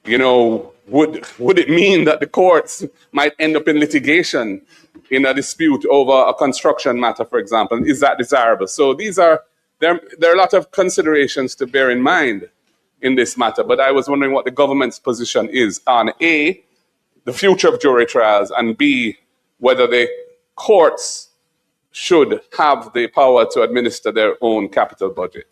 you know, would it mean that the courts might end up in litigation in a dispute over a construction matter, for example? Is that desirable? So there are a lot of considerations to bear in mind in this matter, but I was wondering what the government's position is on A, the future of jury trials, and B, whether the courts should have the power to administer their own capital budget.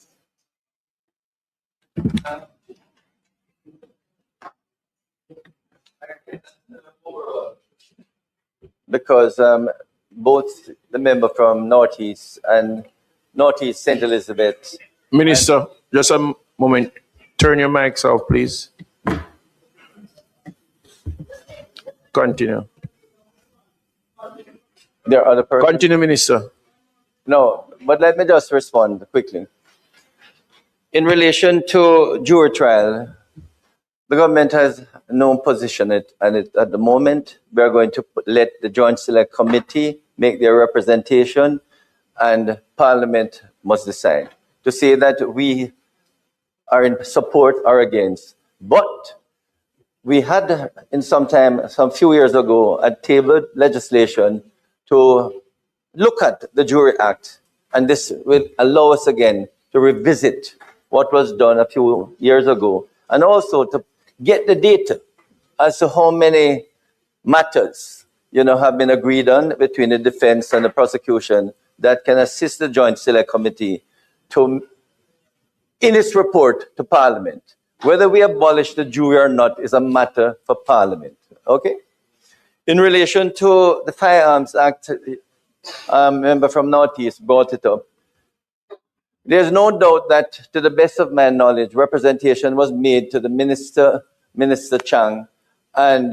Because both the member from Northeast and Northeast St. Elizabeth. Minister, just a moment. Turn your mics off, please. Continue. There are other persons. Continue, Minister. No, but let me just respond quickly. In relation to jury trial, the government has no position at the moment. We are going to let the Joint Select Committee make their representation, and Parliament must decide to say that we are in support or against. But we had some few years ago, a tabled legislation to look at the Jury Act, and this will allow us again to revisit what was done a few years ago, and also to get the data as to how many matters, have been agreed on between the defense and the prosecution that can assist the Joint Select Committee to, in its report to Parliament. Whether we abolish the jury or not is a matter for Parliament. Okay? In relation to the Firearms Act, member from Northeast brought it up. There's no doubt that, to the best of my knowledge, representation was made to the Minister Chang, and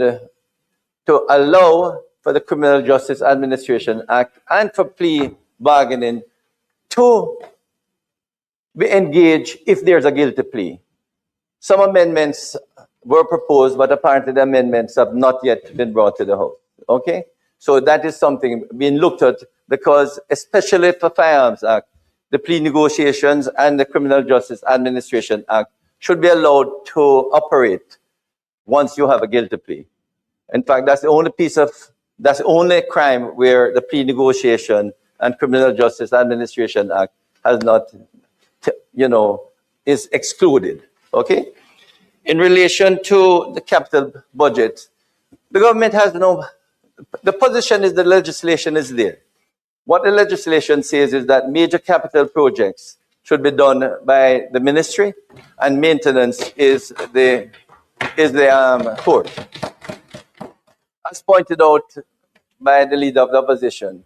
to allow for the Criminal Justice Administration Act and for plea bargaining to be engaged if there's a guilty plea. Some amendments were proposed, but apparently the amendments have not yet been brought to the House. Okay? So that is something being looked at, because especially for Firearms Act, the plea negotiations and the Criminal Justice Administration Act should be allowed to operate once you have a guilty plea. In fact, that's the only crime where the plea negotiation and Criminal Justice Administration Act has not, is excluded. Okay? In relation to the capital budget, the government has the position is the legislation is there. What the legislation says is that major capital projects should be done by the ministry, and maintenance is the court. As pointed out by the leader of the opposition,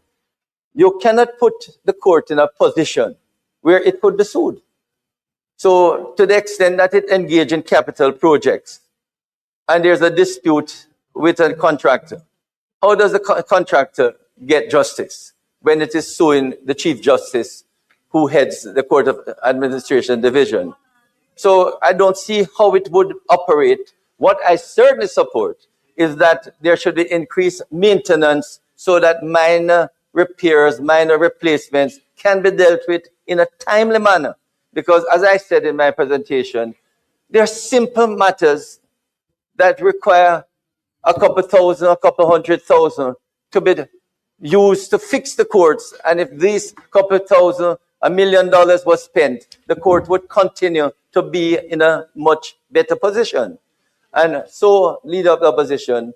you cannot put the court in a position where it could be sued. So to the extent that it engages in capital projects and there's a dispute with a contractor, how does the contractor get justice when it is suing the Chief Justice who heads the Court of Administration Division? So I don't see how it would operate. What I certainly support is that there should be increased maintenance so that minor repairs, minor replacements can be dealt with in a timely manner. Because as I said in my presentation, there are simple matters that require a couple thousand, a couple $100,000 to be used to fix the courts. And if these couple thousand, $1 million was spent, the court would continue to be in a much better position. And so, leader of the opposition,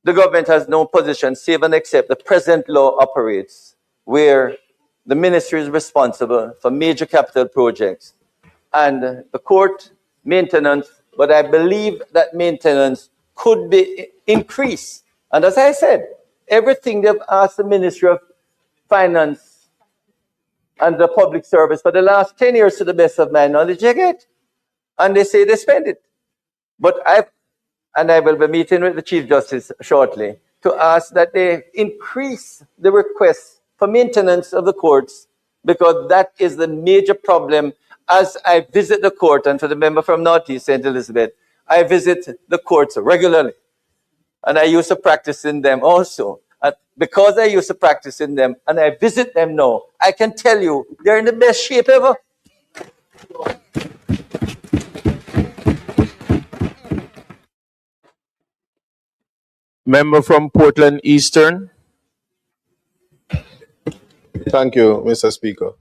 the government has no position save and except the present law operates, where the ministry is responsible for major capital projects and the court maintenance, but I believe that maintenance could be increased. And as I said, everything they've asked the Ministry of Finance and the Public Service for the last 10 years, to the best of my knowledge, they get. And they say they spend it. But I will be meeting with the Chief Justice shortly to ask that they increase the request for maintenance of the courts, because that is the major problem. As I visit the court, and for the member from Northeast St. Elizabeth, I visit the courts regularly. And I used to practice in them also. And because I used to practice in them and I visit them now, I can tell you they're in the best shape ever. Member from Portland Eastern. Thank you, Mr. Speaker.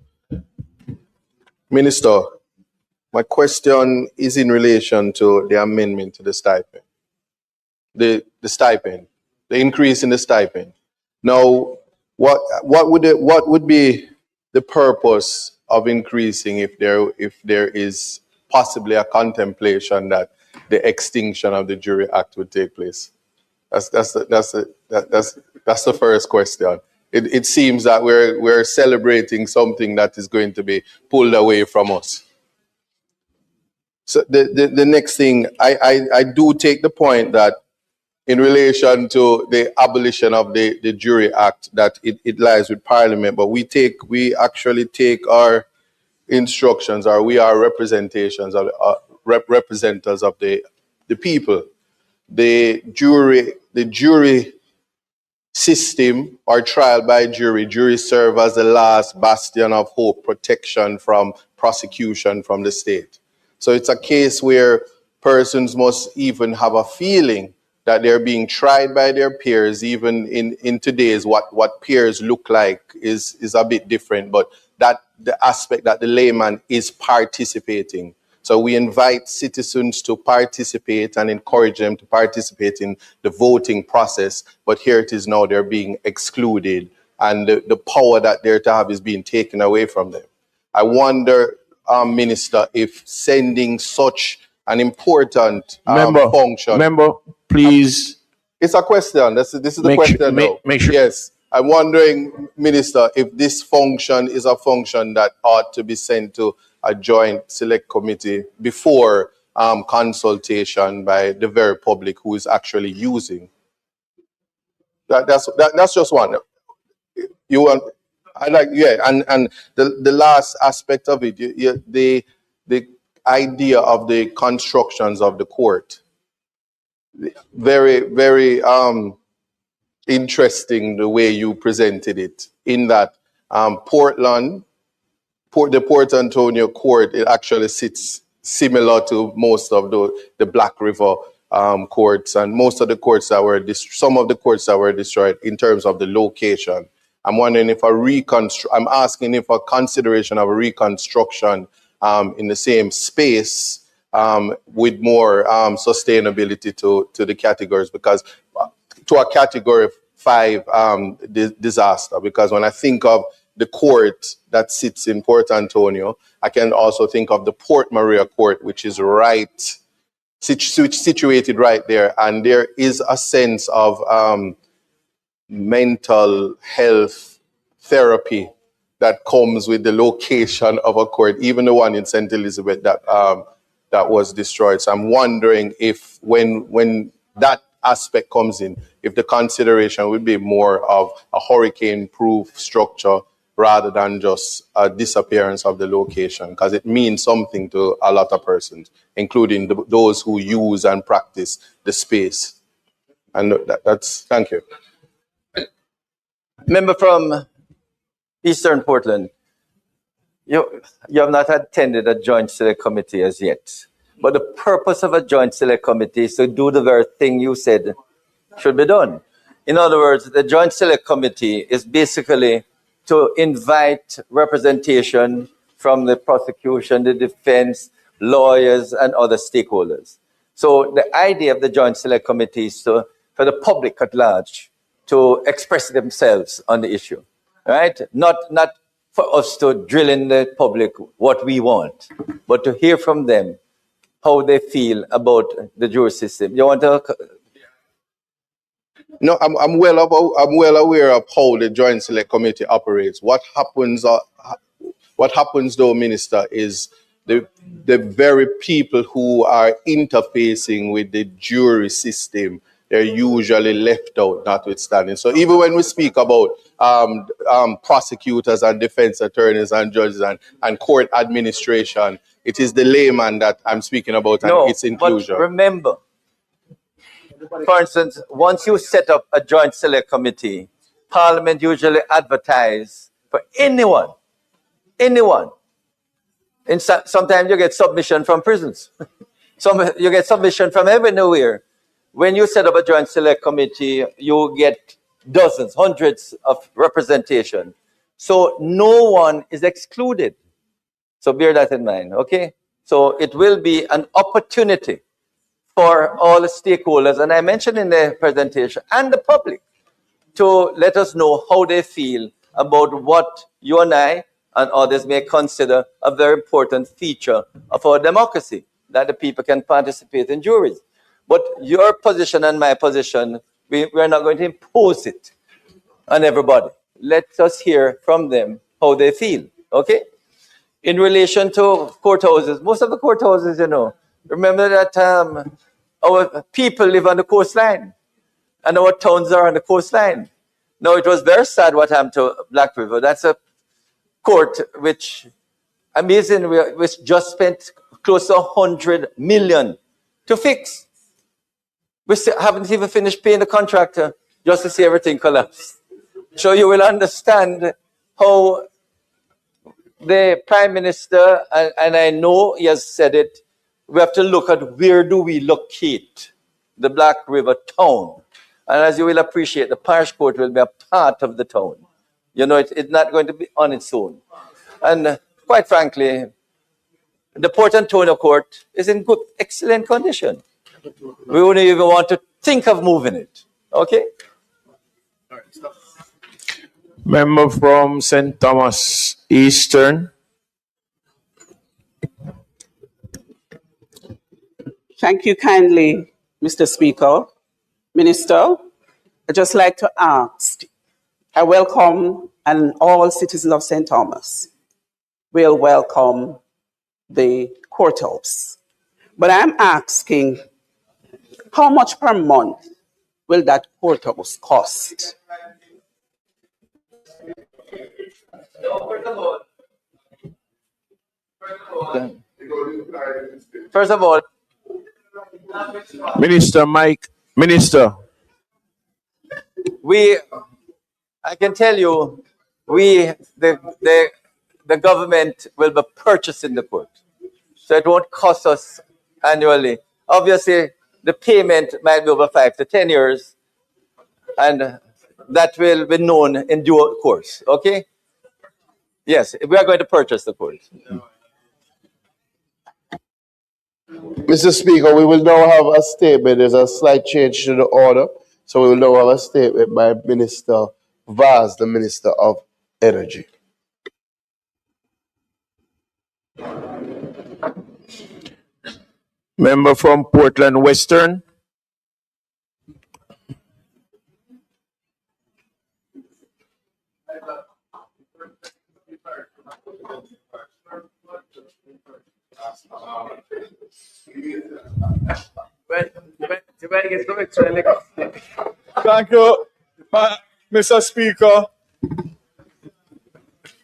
Minister, my question is in relation to the amendment to the stipend. The stipend, the increase in the stipend. Now, what would be the purpose of increasing if there is possibly a contemplation that the extinction of the Jury Act would take place? That's the first question. It seems that we're celebrating something that is going to be pulled away from us. So the next thing, I do take the point that in relation to the abolition of the Jury Act, that it lies with Parliament, but we actually take our instructions, or we are representations of representatives of the people. The jury system, or trial by jury serve as the last bastion of hope, protection from prosecution from the state. So it's a case where persons must even have a feeling that they're being tried by their peers. Even in today's what peers look like is a bit different, but that the aspect that the layman is participating. So we invite citizens to participate and encourage them to participate in the voting process. But here it is now, they're being excluded, and the power that they're to have is being taken away from them. I wonder, Minister, if sending such an important function. Member, please. It's a question. This is the question now. Make sure. Yes. I'm wondering, Minister, if this function is a function that ought to be sent to a joint select committee before consultation by the very public who is actually using. That's just one. You want, I like, yeah, and the last aspect of it, the idea of the constructions of the court. Very, very interesting the way you presented it, in that the Port Antonio court, it actually sits similar to most of the Black River courts, and most of the courts that were some of the courts that were destroyed in terms of the location. I'm wondering if I'm asking if a consideration of a reconstruction in the same space with more sustainability to the categories, because to a category 5 disaster, because when I think of the court that sits in Port Antonio, I can also think of the Port Maria court, which is situated right there, and there is a sense of mental health therapy that comes with the location of a court, even the one in St. Elizabeth that was destroyed. So I'm wondering if when that aspect comes in, if the consideration would be more of a hurricane-proof structure rather than just a disappearance of the location, because it means something to a lot of persons, including those who use and practice the space. And thank you. Member from Eastern Portland, you have not attended a joint select committee as yet. But the purpose of a joint select committee is to do the very thing you said should be done. In other words, the joint select committee is basically to invite representation from the prosecution, the defense, lawyers, and other stakeholders. So the idea of the joint select committee is for the public at large to express themselves on the issue, right? Not for us to drill in the public what we want, but to hear from them how they feel about the jury system. You want to? No, I'm well aware of how the Joint Select Committee operates. What happens though, Minister, is the very people who are interfacing with the jury system, they're usually left out, notwithstanding. So even when we speak about prosecutors and defense attorneys and judges and court administration, it is the layman that I'm speaking about, and its inclusion. But remember, for instance, once you set up a joint select committee, Parliament usually advertise for anyone. And sometimes you get submission from prisons. You get submission from everywhere. when you set up a joint select committee, you get dozens, hundreds of representation. So no one is excluded. So bear that in mind, okay? So it will be an opportunity for all the stakeholders, and I mentioned in the presentation, and the public, to let us know how they feel about what you and I and others may consider a very important feature of our democracy, that the people can participate in juries. But your position and my position, we are not going to impose it on everybody. Let us hear from them how they feel, okay? In relation to courthouses, most of the courthouses, you know, remember that our people live on the coastline and our towns are on the coastline. Now, it was very sad what happened to Black River. That's a court which, amazing, which just spent close to 100 million to fix. We still haven't even finished paying the contractor just to see everything collapse. So you will understand how the Prime Minister, and I know he has said it, we have to look at where do we locate the Black River town. And as you will appreciate, the parish court will be a part of the town. You know, it's not going to be on its own. And quite frankly, the Port Antonio court is in good, excellent condition. We wouldn't even want to think of moving it. Okay? Member from St. Thomas Eastern. Thank you kindly, Mr. Speaker. Minister, I'd just like to ask, I welcome, and all citizens of St. Thomas will welcome the courthouse. But I'm asking, how much per month will that courthouse cost? First of all, Minister Mike, Minister. I can tell you, the government will be purchasing the court. So it won't cost us annually. Obviously, the payment might be over 5 to 10 years, and that will be known in due course, okay? Yes, we are going to purchase the court. Mr. Speaker, we will now have a statement. There's a slight change to the order. So we will now have a statement by Minister Vaz, the Minister of Energy. Member from Portland Western. Thank you, Mr. Speaker.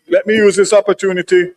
Let me use this opportunity